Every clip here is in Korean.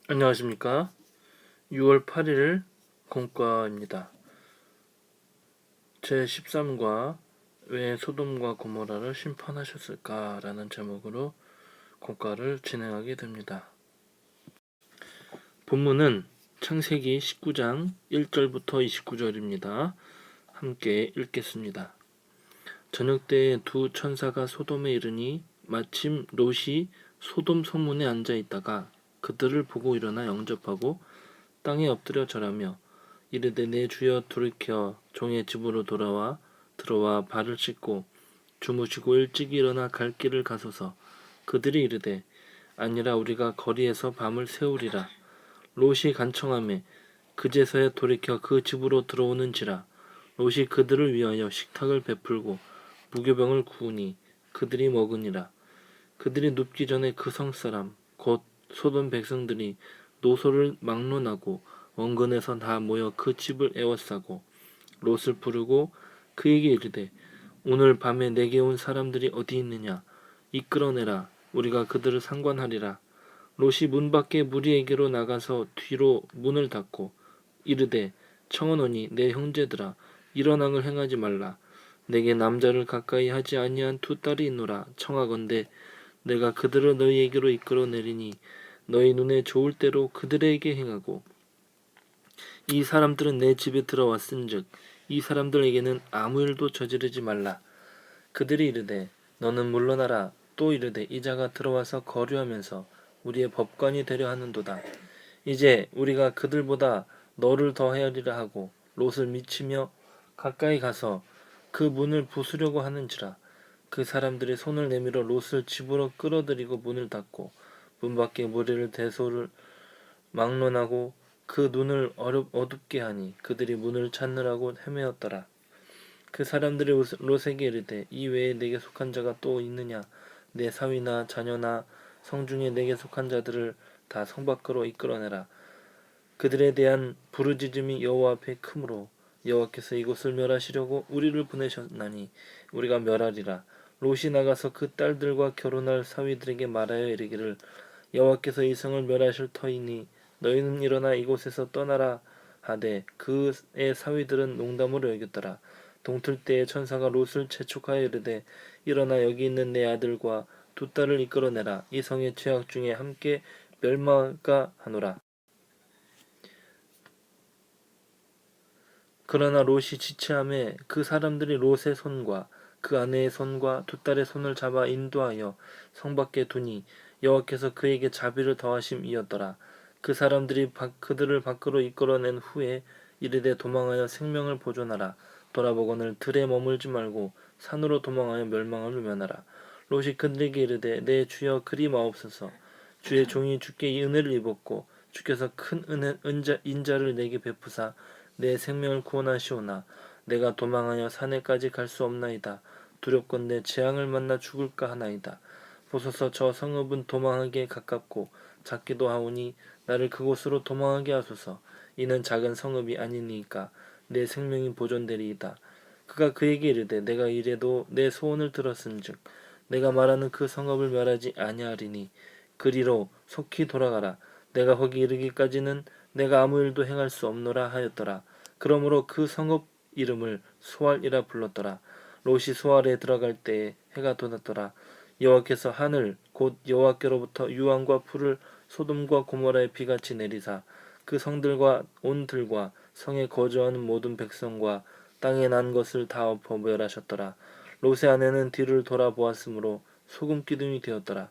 안녕하십니까. 6월 8일 공과입니다. 제13과 왜 소돔과 고모라를 심판하셨을까? 라는 제목으로 공과를 진행하게 됩니다. 본문은 창세기 19장 1절부터 29절입니다. 함께 읽겠습니다. 저녁때에 두 천사가 소돔에 이르니 마침 롯이 소돔 성문에 앉아 있다가 그들을 보고 일어나 영접하고 땅에 엎드려 절하며 이르되 내 주여 돌이켜 종의 집으로 들어와 발을 씻고 주무시고 일찍이 일어나 갈 길을 가소서. 그들이 이르되 아니라 우리가 거리에서 밤을 새우리라. 롯이 간청하매 그제서야 돌이켜 그 집으로 들어오는지라. 롯이 그들을 위하여 식탁을 베풀고 무교병을 구우니 그들이 먹으니라. 그들이 눕기 전에 그 성사람 곧 소돔 백성들이 노소를 막론하고 원근에서 다 모여 그 집을 에워싸고 롯을 부르고 그에게 이르되 오늘 밤에 내게 온 사람들이 어디 있느냐 이끌어내라. 우리가 그들을 상관하리라. 롯이 문 밖에 무리에게로 나가서 뒤로 문을 닫고 이르되 청하노니 내 형제들아 이런 악을 행하지 말라. 내게 남자를 가까이 하지 아니한 두 딸이 있노라. 청하건대 내가 그들을 너희에게로 이끌어내리니 너희 눈에 좋을 대로 그들에게 행하고 이 사람들은 내 집에 들어왔은즉 이 사람들에게는 아무 일도 저지르지 말라. 그들이 이르되 너는 물러나라. 또 이르되 이자가 들어와서 거류하면서 우리의 법관이 되려 하는도다. 이제 우리가 그들보다 너를 더 헤아리라 하고 롯을 미치며 가까이 가서 그 문을 부수려고 하는지라. 그 사람들이 손을 내밀어 롯을 집으로 끌어들이고 문을 닫고 문 밖에 무리를 대소를 막론하고 그 눈을 어둡게 하니 그들이 문을 찾느라고 헤매었더라. 그 사람들이 롯에게 이르되 이 외에 내게 속한 자가 또 있느냐. 내 사위나 자녀나 성중에 내게 속한 자들을 다 성 밖으로 이끌어내라. 그들에 대한 부르짖음이 여호와 앞에 크므로 여호와께서 이곳을 멸하시려고 우리를 보내셨나니 우리가 멸하리라. 롯이 나가서 그 딸들과 결혼할 사위들에게 말하여 이르기를 여호와께서 이 성을 멸하실 터이니 너희는 일어나 이곳에서 떠나라 하되 그의 사위들은 농담으로 여겼더라. 동틀 때에 천사가 롯을 재촉하여 이르되 일어나 여기 있는 내 아들과 두 딸을 이끌어내라. 이 성의 죄악 중에 함께 멸망할까 하노라. 그러나 롯이 지체함에 그 사람들이 롯의 손과 그 아내의 손과 두 딸의 손을 잡아 인도하여 성 밖에 두니 여호와께서 그에게 자비를 더하심이었더라. 그 사람들이 그들을 밖으로 이끌어낸 후에 이르되 도망하여 생명을 보존하라. 돌아보거늘 들에 머물지 말고 산으로 도망하여 멸망을 면하라. 롯이 그들에게 이르되 내 주여 그리 마옵소서. 주의 종이 주께 이 은혜를 입었고 주께서 큰 인자를 내게 베푸사 내 생명을 구원하시오나 내가 도망하여 산에까지 갈 수 없나이다. 두렵건대 재앙을 만나 죽을까 하나이다. 보소서 저 성읍은 도망하기에 가깝고 작기도 하오니 나를 그곳으로 도망하게 하소서. 이는 작은 성읍이 아니니까 내 생명이 보존되리이다. 그가 그에게 이르되 내가 이래도 내 소원을 들었은즉 내가 말하는 그 성읍을 멸하지 아니하리니 그리로 속히 돌아가라. 내가 거기 이르기까지는 내가 아무 일도 행할 수 없노라 하였더라. 그러므로 그 성읍 이름을 소알이라 불렀더라. 롯이 소알에 들어갈 때에 해가 돋았더라. 여호와께서 하늘 곧 여호와께로부터 유황과 풀을 소돔과 고모라에 비같이 내리사 그 성들과 온 들과 성에 거주하는 모든 백성과 땅에 난 것을 다 엎어 멸하셨더라. 롯의 아내는 뒤를 돌아보았으므로 소금 기둥이 되었더라.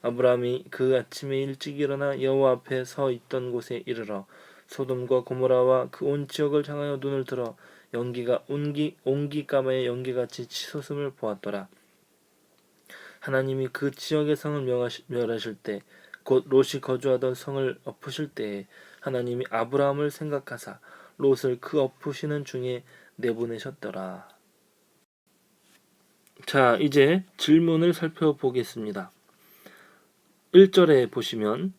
아브라함이 그 아침에 일찍 일어나 여호와 앞에 서 있던 곳에 이르러 소돔과 고모라와 그 온 지역을 향하여 눈을 들어 연기가 온기가마의 연기같이 치솟음을 보았더라. 하나님이 그 지역의 성을 멸하실 때 곧 롯이 거주하던 성을 엎으실 때에 하나님이 아브라함을 생각하사 롯을 그 엎으시는 중에 내보내셨더라. 자, 이제 질문을 살펴보겠습니다. 1절에 보시면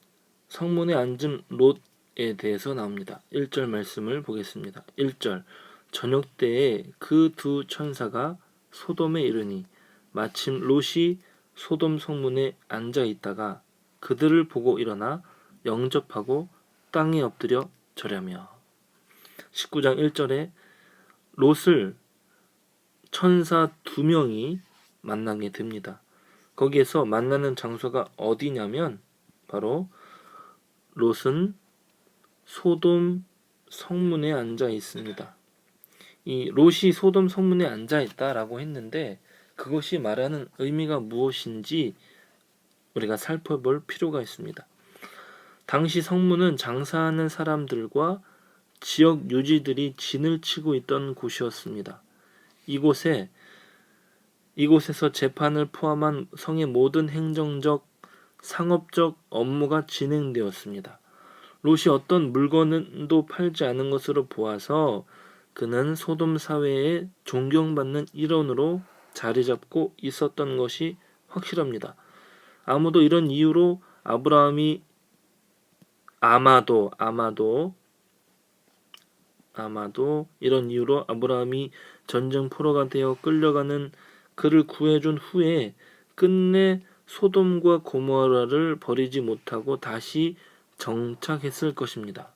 성문에 앉은 롯에 대해서 나옵니다. 1절 말씀을 보겠습니다. 1절 저녁 때에 그 두 천사가 소돔에 이르니 마침 롯이 소돔 성문에 앉아 있다가 그들을 보고 일어나 영접하고 땅에 엎드려 절하며. 19장 1절에 롯을 천사 2명이 만나게 됩니다. 거기에서 만나는 장소가 어디냐면 바로 롯은 소돔 성문에 앉아 있습니다. 이 롯이 소돔 성문에 앉아 있다라고 했는데 그것이 말하는 의미가 무엇인지 우리가 살펴볼 필요가 있습니다. 당시 성문은 장사하는 사람들과 지역 유지들이 진을 치고 있던 곳이었습니다. 이곳에서 재판을 포함한 성의 모든 행정적, 상업적 업무가 진행되었습니다. 롯이 어떤 물건도 팔지 않은 것으로 보아서 그는 소돔 사회에 존경받는 일원으로 자리 잡고 있었던 것이 확실합니다. 아마도 이런 이유로 이런 이유로 아브라함이 전쟁 포로가 되어 끌려가는 그를 구해준 후에 끝내 소돔과 고모라를 버리지 못하고 다시 정착했을 것입니다.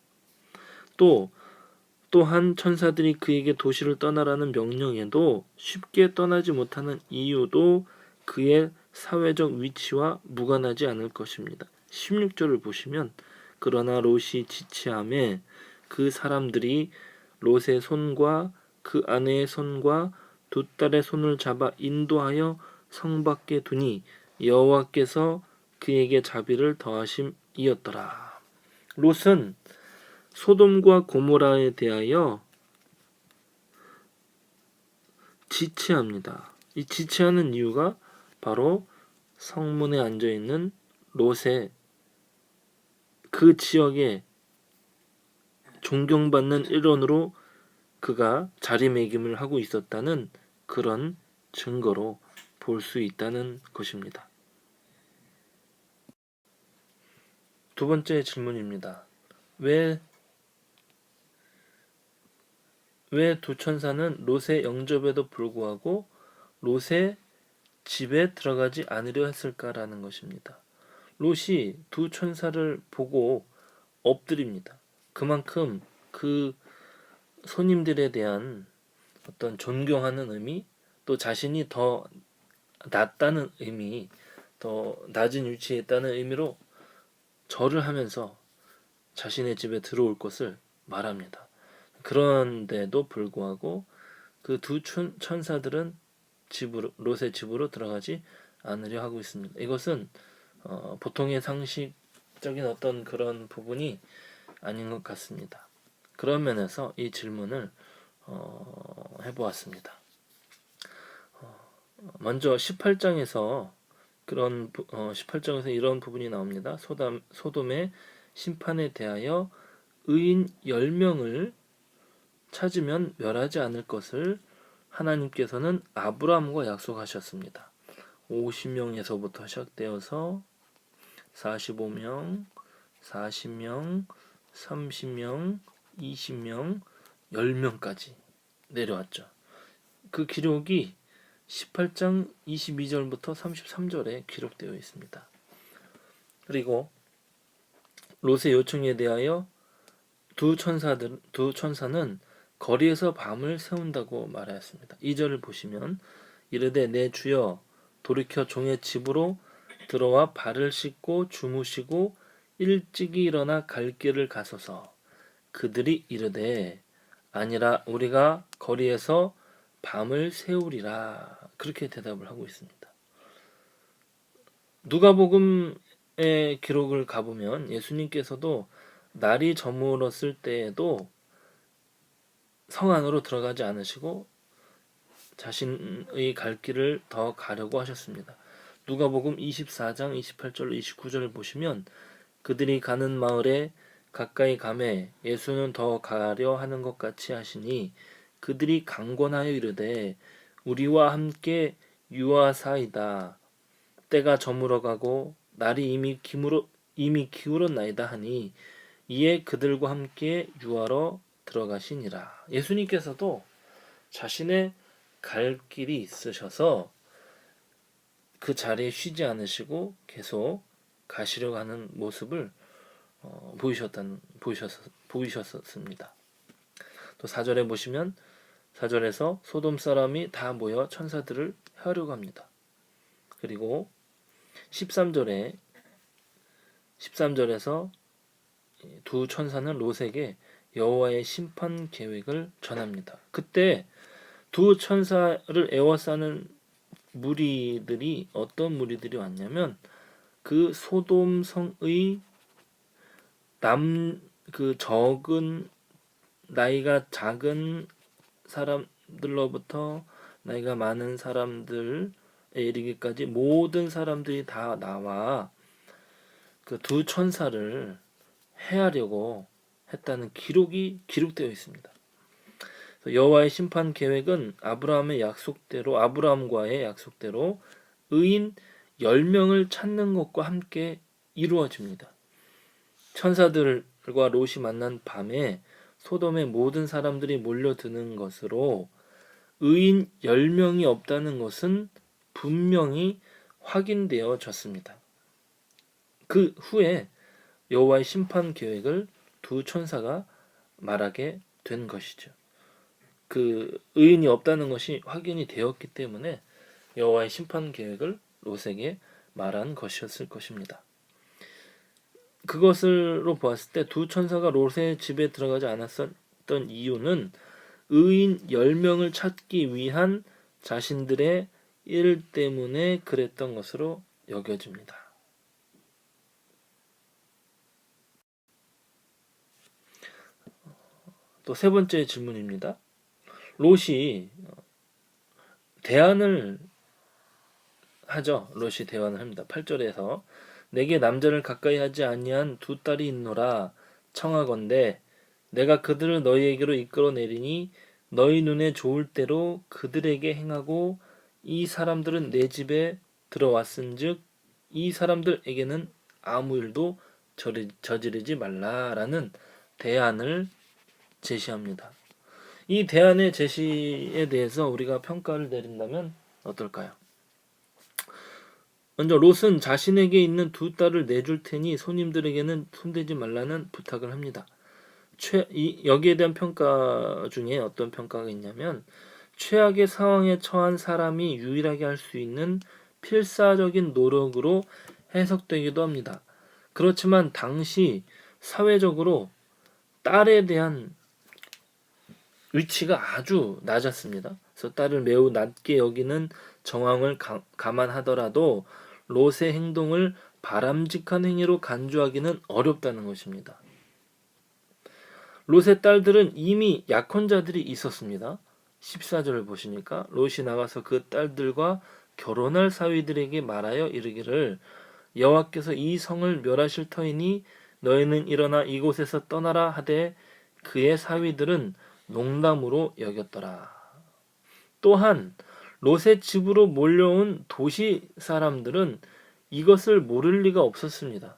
또한 천사들이 그에게 도시를 떠나라는 명령에도 쉽게 떠나지 못하는 이유도 그의 사회적 위치와 무관하지 않을 것입니다. 16절을 보시면 그러나 롯이 지체함에 그 사람들이 롯의 손과 그 아내의 손과 두 딸의 손을 잡아 인도하여 성 밖에 두니 여호와께서 그에게 자비를 더하심이었더라. 롯은 소돔과 고모라에 대하여 지체합니다. 이 지체하는 이유가 바로 성문에 앉아있는 롯의 그 지역에 존경받는 일원으로 그가 자리매김을 하고 있었다는 그런 증거로 볼 수 있다는 것입니다. 두 번째 질문입니다. 왜 두 천사는 롯의 영접에도 불구하고 롯의 집에 들어가지 않으려 했을까라는 것입니다. 롯이 두 천사를 보고 엎드립니다. 그만큼 그 손님들에 대한 어떤 존경하는 의미, 또 자신이 더 낫다는 의미, 더 낮은 위치에 있다는 의미로 절을 하면서 자신의 집에 들어올 것을 말합니다. 그런데도 불구하고 그 두 천사들은 롯의 집으로 들어가지 않으려 하고 있습니다. 이것은 보통의 상식적인 어떤 그런 부분이 아닌 것 같습니다. 그런 면에서 이 질문을 해보았습니다. 먼저 18장에서 18장에서 이런 부분이 나옵니다. 소돔의 심판에 대하여 의인 10명을 찾으면 멸하지 않을 것을 하나님께서는 아브라함과 약속하셨습니다. 50명에서부터 시작되어서 45명, 40명, 30명, 20명, 10명까지 내려왔죠. 그 기록이 18장 22절부터 33절에 기록되어 있습니다. 그리고 롯의 요청에 대하여 두 천사는 거리에서 밤을 새운다고 말하였습니다. 2절을 보시면 이르되 내 주여 돌이켜 종의 집으로 들어와 발을 씻고 주무시고 일찍이 일어나 갈 길을 가소서. 그들이 이르되 아니라 우리가 거리에서 밤을 새우리라. 그렇게 대답을 하고 있습니다. 누가복음의 기록을 가보면 예수님께서도 날이 저물었을 때에도 성 안으로 들어가지 않으시고 자신의 갈 길을 더 가려고 하셨습니다. 누가복음 24장 28절 29절을 보시면 그들이 가는 마을에 가까이 가매 예수는 더 가려 하는 것 같이 하시니 그들이 강권하여 이르되 우리와 함께 유하사이다. 때가 저물어가고 날이 이미 기울었나이다 하니 이에 그들과 함께 유하러 들어가시니라. 예수님께서도 자신의 갈 길이 있으셔서 그 자리에 쉬지 않으시고 계속 가시려고 하는 모습을 보이셨습니다. 또 4절에 보시면 4절에서 소돔 사람이 다 모여 천사들을 해하려고 합니다. 그리고 13절에서 두 천사는 롯에게 여호와의 심판 계획을 전합니다. 그때 두 천사를 에워싸는 무리들이 어떤 무리들이 왔냐면 그 소돔 성의 적은 나이가 작은 사람들로부터 나이가 많은 사람들에 이르기까지 모든 사람들이 다 나와 그 두 천사를 해하려고 했다는 기록이 기록되어 있습니다. 여호와의 심판 계획은 아브라함과의 약속대로 의인 10명을 찾는 것과 함께 이루어집니다. 천사들과 롯이 만난 밤에 소돔의 모든 사람들이 몰려드는 것으로 의인 10명이 없다는 것은 분명히 확인되어졌습니다. 그 후에 여호와의 심판 계획을 두 천사가 말하게 된 것이죠. 그 의인이 없다는 것이 확인이 되었기 때문에 여호와의 심판 계획을 롯에게 말한 것이었을 것입니다. 그것으로 보았을 때 두 천사가 롯의 집에 들어가지 않았던 이유는 의인 10명을 찾기 위한 자신들의 일 때문에 그랬던 것으로 여겨집니다. 또 세 번째 질문입니다. 롯이 대안을 하죠. 롯이 대안을 합니다. 8절에서 내게 남자를 가까이 하지 아니한 두 딸이 있노라 청하건대 내가 그들을 너희에게로 이끌어내리니 너희 눈에 좋을 대로 그들에게 행하고 이 사람들은 내 집에 들어왔은즉 이 사람들에게는 아무 일도 저지르지 말라라는 대안을 제시합니다. 이 대안의 제시에 대해서 우리가 평가를 내린다면 어떨까요? 먼저 롯은 자신에게 있는 두 딸을 내줄 테니 손님들에게는 손대지 말라는 부탁을 합니다. 여기에 대한 평가 중에 어떤 평가가 있냐면 최악의 상황에 처한 사람이 유일하게 할 수 있는 필사적인 노력으로 해석되기도 합니다. 그렇지만 당시 사회적으로 딸에 대한 위치가 아주 낮았습니다. 그래서 딸을 매우 낮게 여기는 정황을 감안하더라도 롯의 행동을 바람직한 행위로 간주하기는 어렵다는 것입니다. 롯의 딸들은 이미 약혼자들이 있었습니다. 14절을 보시니까 롯이 나가서 그 딸들과 결혼할 사위들에게 말하여 이르기를 여호와께서 이 성을 멸하실 터이니 너희는 일어나 이곳에서 떠나라 하되 그의 사위들은 농담으로 여겼더라. 또한 롯의 집으로 몰려온 도시 사람들은 이것을 모를 리가 없었습니다.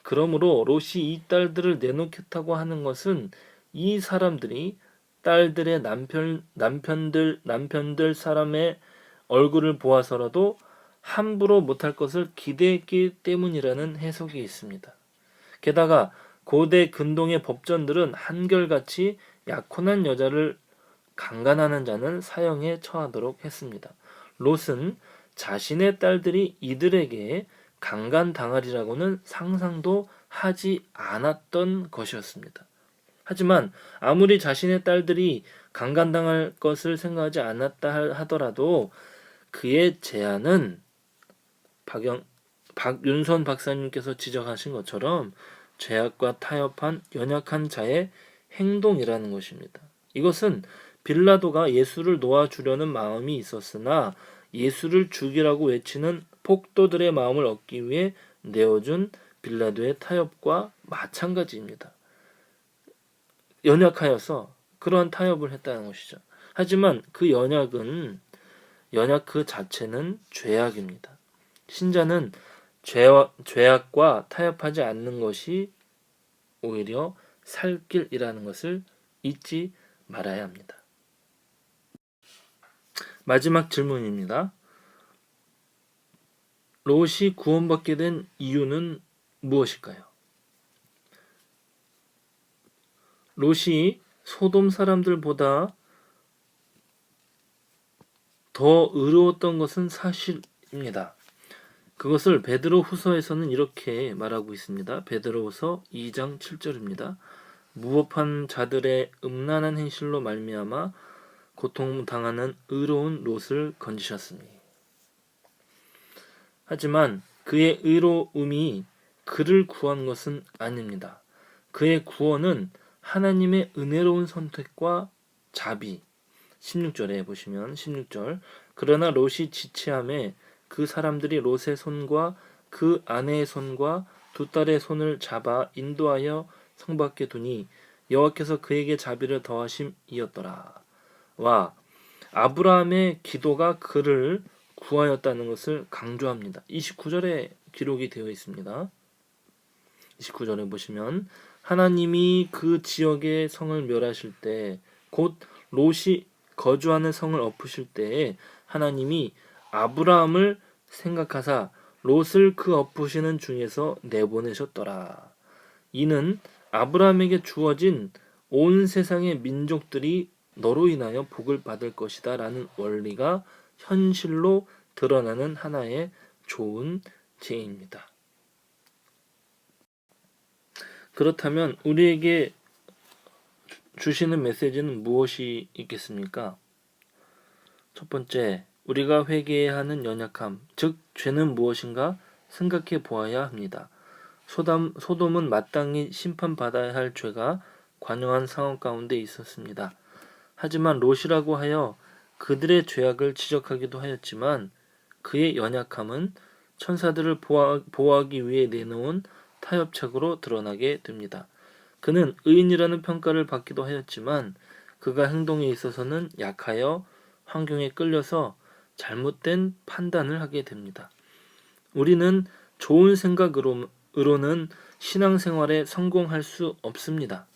그러므로 롯이 이 딸들을 내놓겠다고 하는 것은 이 사람들이 딸들의 남편들 사람의 얼굴을 보아서라도 함부로 못할 것을 기대했기 때문이라는 해석이 있습니다. 게다가 고대 근동의 법전들은 한결같이 약혼한 여자를 강간하는 자는 사형에 처하도록 했습니다. 롯은 자신의 딸들이 이들에게 강간당하리라고는 상상도 하지 않았던 것이었습니다. 하지만 아무리 자신의 딸들이 강간당할 것을 생각하지 않았다 하더라도 그의 제안은 박윤선 박사님께서 지적하신 것처럼 죄악과 타협한 연약한 자의 행동이라는 것입니다. 이것은 빌라도가 예수를 놓아주려는 마음이 있었으나 예수를 죽이라고 외치는 폭도들의 마음을 얻기 위해 내어준 빌라도의 타협과 마찬가지입니다. 연약하여서 그러한 타협을 했다는 것이죠. 하지만 그 연약 그 자체는 죄악입니다. 신자는 죄악과 타협하지 않는 것이 오히려 살 길이라는 것을 잊지 말아야 합니다. 마지막 질문입니다. 롯이 구원받게 된 이유는 무엇일까요? 롯이 소돔 사람들보다 더 의로웠던 것은 사실입니다. 그것을 베드로 후서에서는 이렇게 말하고 있습니다. 베드로 후서 2장 7절입니다. 무법한 자들의 음란한 행실로 말미암아 고통당하는 의로운 롯을 건지셨으니. 하지만 그의 의로움이 그를 구한 것은 아닙니다. 그의 구원은 하나님의 은혜로운 선택과 자비. 16절에 보시면 16절. 그러나 롯이 지체함에 그 사람들이 롯의 손과 그 아내의 손과 두 딸의 손을 잡아 인도하여 성 밖에 두니 여호와께서 그에게 자비를 더하심이었더라. 와, 아브라함의 기도가 그를 구하였다는 것을 강조합니다. 29절에 기록이 되어 있습니다. 29절에 보시면 하나님이 그 지역의 성을 멸하실 때, 곧 롯이 거주하는 성을 엎으실 때에 하나님이 아브라함을 생각하사 롯을 그 엎으시는 중에서 내보내셨더라. 이는 아브라함에게 주어진 온 세상의 민족들이 너로 인하여 복을 받을 것이다 라는 원리가 현실로 드러나는 하나의 좋은 제입니다. 그렇다면 우리에게 주시는 메시지는 무엇이 있겠습니까? 첫 번째, 우리가 회개해야 하는 연약함, 즉 죄는 무엇인가 생각해 보아야 합니다. 소돔은 마땅히 심판받아야 할 죄가 관영한 상황 가운데 있었습니다. 하지만 롯이라고 하여 그들의 죄악을 지적하기도 하였지만 그의 연약함은 천사들을 보호하기 위해 내놓은 타협책으로 드러나게 됩니다. 그는 의인이라는 평가를 받기도 하였지만 그가 행동에 있어서는 약하여 환경에 끌려서 잘못된 판단을 하게 됩니다. 우리는 좋은 생각으로는 신앙생활에 성공할 수 없습니다.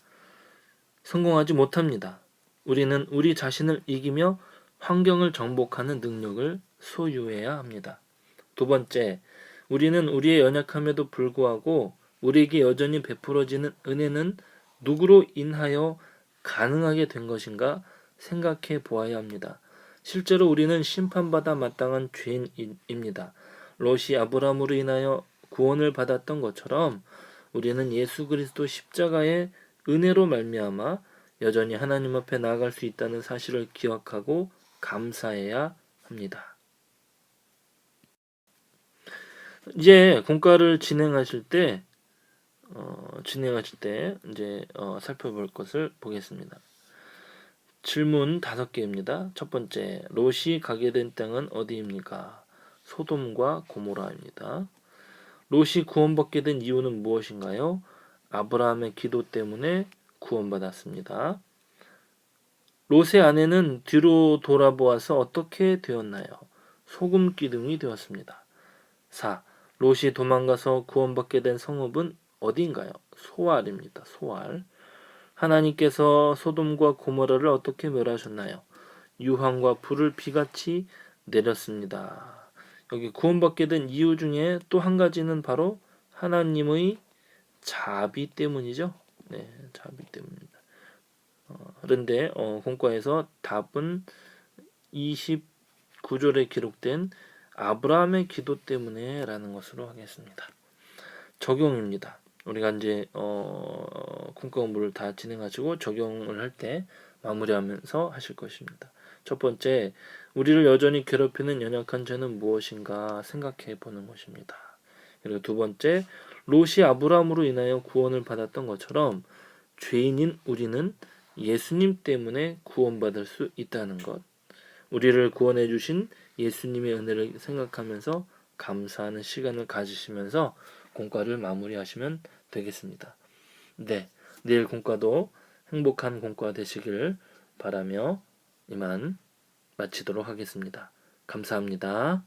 성공하지 못합니다. 우리는 우리 자신을 이기며 환경을 정복하는 능력을 소유해야 합니다. 두 번째, 우리는 우리의 연약함에도 불구하고 우리에게 여전히 베풀어지는 은혜는 누구로 인하여 가능하게 된 것인가 생각해 보아야 합니다. 실제로 우리는 심판받아 마땅한 죄인입니다. 롯이 아브라함으로 인하여 구원을 받았던 것처럼 우리는 예수 그리스도 십자가의 은혜로 말미암아 여전히 하나님 앞에 나아갈 수 있다는 사실을 기억하고 감사해야 합니다. 이제 공과를 진행하실 때 이제 살펴볼 것을 보겠습니다. 질문 5개입니다. 첫 번째, 롯이 가게 된 땅은 어디입니까? 소돔과 고모라입니다. 롯이 구원받게 된 이유는 무엇인가요? 아브라함의 기도 때문에 구원받았습니다. 롯의 아내는 뒤로 돌아보아서 어떻게 되었나요? 소금 기둥이 되었습니다. 4. 롯이 도망가서 구원받게 된 성읍은 어디인가요? 소알입니다. 소알. 하나님께서 소돔과 고모라를 어떻게 멸하셨나요? 유황과 불을 비같이 내렸습니다. 여기 구원받게 된 이유 중에 또 한 가지는 바로 하나님의 자비 때문이죠. 네, 자비 때문입니다. 그런데 공과에서 답은 29절에 기록된 아브라함의 기도 때문에 라는 것으로 하겠습니다. 적용입니다. 우리가 이제 공과 공부를 다 진행하시고 적용을 할 때 마무리하면서 하실 것입니다. 첫 번째, 우리를 여전히 괴롭히는 연약한 죄는 무엇인가 생각해 보는 것입니다. 그리고 두 번째, 롯이 아브라함으로 인하여 구원을 받았던 것처럼 죄인인 우리는 예수님 때문에 구원받을 수 있다는 것, 우리를 구원해 주신 예수님의 은혜를 생각하면서 감사하는 시간을 가지시면서 공과를 마무리하시면 되겠습니다. 네, 내일 공과도 행복한 공과 되시길 바라며 이만 마치도록 하겠습니다. 감사합니다.